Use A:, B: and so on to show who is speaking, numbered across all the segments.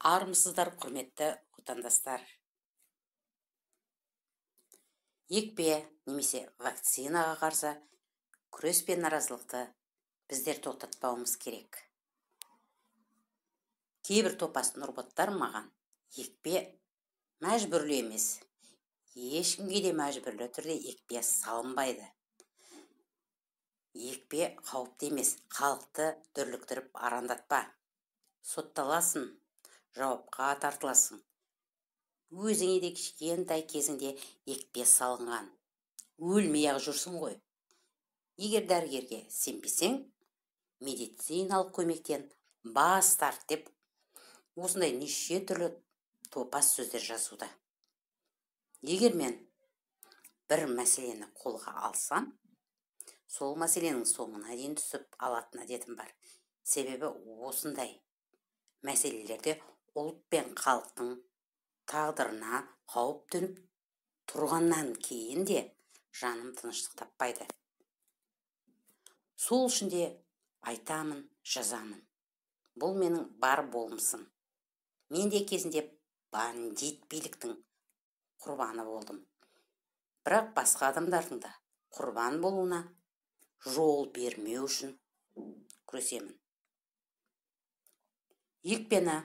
A: Армысыздар, құрметті отандастар. Екпе немесе вакцинаға қарсы күрес пен наразылықты біздер тоқтатпауымыз керек. Кейбір топас нұрботтар маған екпе мәжбүрлі емес, ешкімге де мәжбүрлі түрде екпе салынбайды. Екпе қауіпті емес, халықты дүрліктіріп арандатпа. Сотталасың, жауапқа тартыласың. Өзіңе де кішкентай кезіңде екпе салынған. Өлмей-ақ жүрсің ғой. Егер дәрігерге сенбесең, медициналық көмектен бас тарт деп осындай неше түрлі топас сөздер жазуда. Егер мен бір мәселені қолға алсам, сол мәселенің соңына дейін түсіп алатын әдетім бар. Себебі осындай мәселелерде ұлт пен халықтың тағдырына қауіп төніп тұрғаннан кейін де жаным тыныштық таппайды. Сол үшін де айтамын, жазамын. Бұл менің бар болмысым. Мен де кезінде бандит биліктің құрбаны болдым. Бірақ басқа адамдардың да құрбан болуына жол бермеу үшін күресемін. Екпені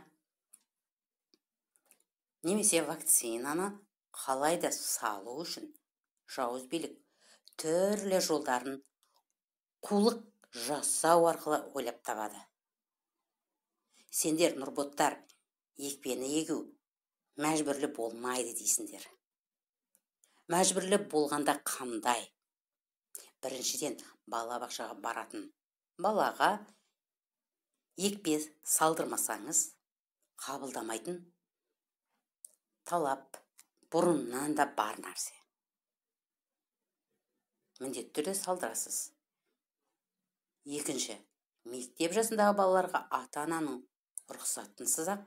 A: немесе вакцинаны қалайда салу үшін жауыз билік түрлі жолдарын қулық жасау арқылы ойлап табады. Сендер нұрботтар екпені егу мәжбүрлі болмайды дейсіңдер. Мәжбүрлі болғанда қандай? Біріншіден, балабақшаға баратын балаға екпе салдырмасаңыз қабылдамайтын талап бұрыннан да бар нәрсе. Міндетті түрде салдырасыз. Екінші, мектеп жасындағы балаларға ата-ананың рұқсатынсыз ақ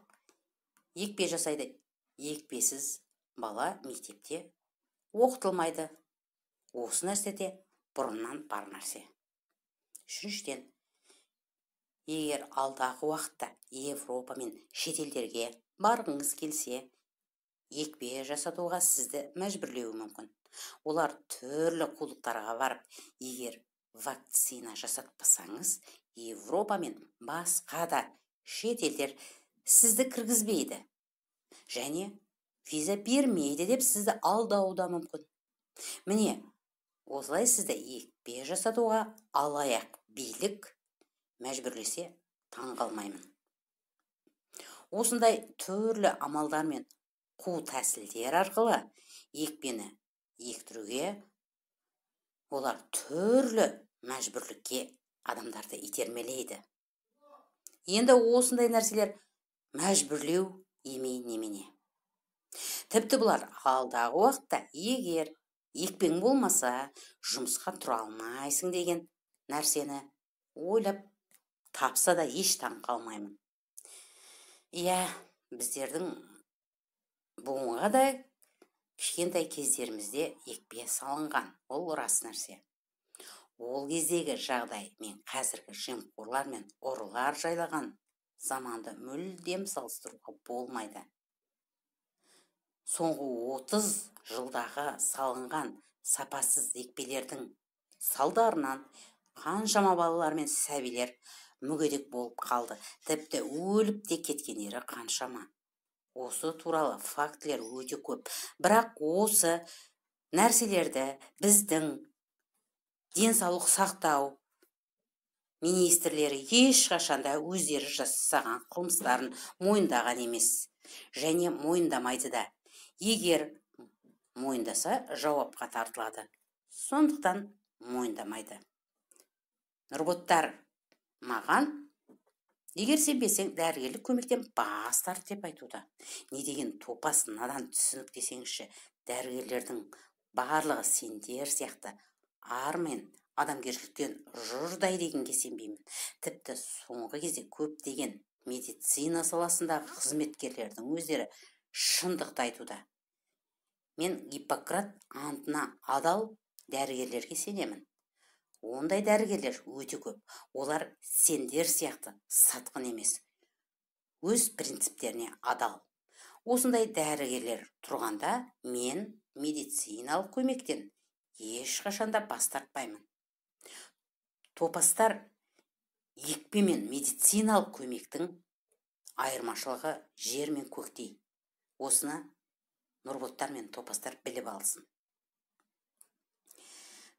A: екпе жасайды. Екпесіз бала мектепте оқытылмайды. Осы нәрседе бұрыннан бар нәрсе. Үшіншіден, егер алдағы уақытта Европа мен шетелдерге барғыңыз келсе, екпе жасатуға сізді мәжбүрлеуі мүмкін. Олар түрлі қулықтарға барып, егер вакцина жасатпасаңыз, Европа мен басқа да шетелдер сізді кіргізбейді. Және виза бермейді деп сізді алдауы мүмкін. Міне, осылай сізді екпе жасатуға алаяқ билік мәжбүрлесе таңғалмаймын. Осындай түрлі амалдармен қу тәсілдер арқылы екпені ектіруге олар түрлі мәжбүрлікке адамдарды итермелейді. Енді осындай нәрселер мәжбүрлеу емей немене. Тіпті бұлар алдағы уақытта егер екпең болмаса жұмысқа тұра алмайсың деген нәрсені ойлап тапса да еш таң қалмаймын. Иә, біздердің буынға да кішкентай кездерімізде екпе салынған. Ол рас нәрсе. Ол кездегі жағдай мен қазіргі жемқорлар мен ұрылар жайлаған заманды мүлдем салыстыруға болмайды. Соңғы 30 жылдағы салынған сапасыз екпелердің салдарынан қаншама балалар мен сәбилер мүгедек болып қалды. Тіпті өліп те кеткендері қаншама. Осы туралы фактілер өте көп. Бірақ осы нәрселерді біздің денсаулық сақтау министрлері ешқашанда өздері жасаған қылмыстарын мойындаған емес. Және мойындамайды да. Егер мойындаса, жауапқа тартылады. Сондықтан мойындамайды. Нұрботтар маған егер сенбесең, дәрігерлік көмектен бас тарт деп айтуда. Не деген топас надан түсінік десеңізші, дәрігерлердің барлығы сендер сияқты ар мен адамгершіліктен жұрдай дегенге сенбеймін. Тіпті соңғы кезде көптеген медицина саласындағы қызметкерлердің өздері шындықты айтуда. Мен Гиппократ антына адал дәрігерлерге сенемін. Ондай дәрігерлер өте көп. Олар сендер сияқты сатқын емес. өз принциптеріне адал. Осындай дәрігерлер тұрғанда мен медициналық көмектен ешқашанда бас тартпаймын. Топастар екпе мен медициналық көмектің айырмашылығы жер мен көктей. Осыны нұрботтар мен топастар біліп алсын.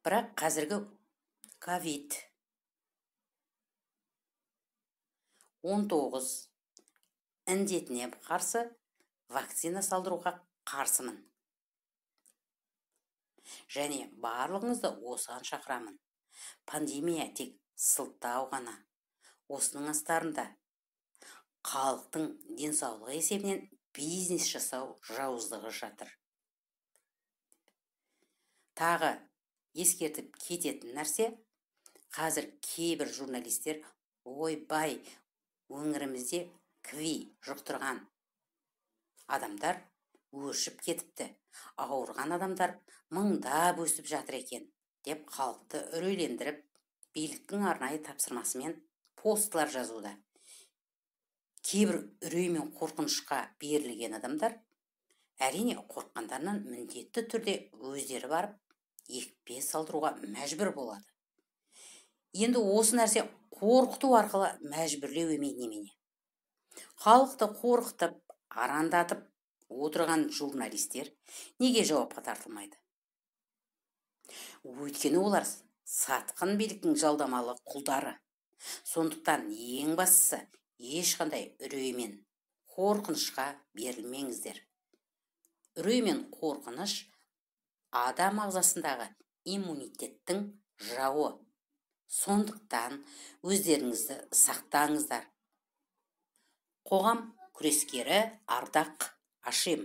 A: Бірақ қазіргі COVID-19 індетіне қарсы вакцина салдыруға қарсымын. Және барлығыңызды осыған шақырамын. Пандемия тек сылтау ғана. Осының астарында халықтың денсаулығы есебінен бизнес жасау жауыздығы жатыр. Тағы ескертіп кететін нәрсе, қазір кейбір журналистер ойбай өңірімізде КВИ жұқтырған адамдар өршіп кетіпті, ауырған адамдар мыңдап өсіп жатыр екен деп халықты үрейлендіріп, биліктің арнайы тапсырмасымен посттар жазуда. Кейбір үрей мен қорқынышқа берілген адамдар әрине қорыққандарынан міндетті түрде өздері барып екпе салдыруға мәжбүр болады. Енді осы нәрсе қорқыту арқылы мәжбүрлеу емес немене. Халықты қорқытып, арандатып отырған журналистер неге жауапқа тартылмайды? Өйткені олар сатқын биліктің жалдамалы құлдары. Сондықтан ең бастысы ешқандай үрей мен қорқынышқа берілмеңіздер. Үрей мен қорқыныш адам ағзасындағы иммунитеттің жауы. Сондықтан өздеріңізді сақтаңыздар. Қоғам күрескері Ардақ Ашим.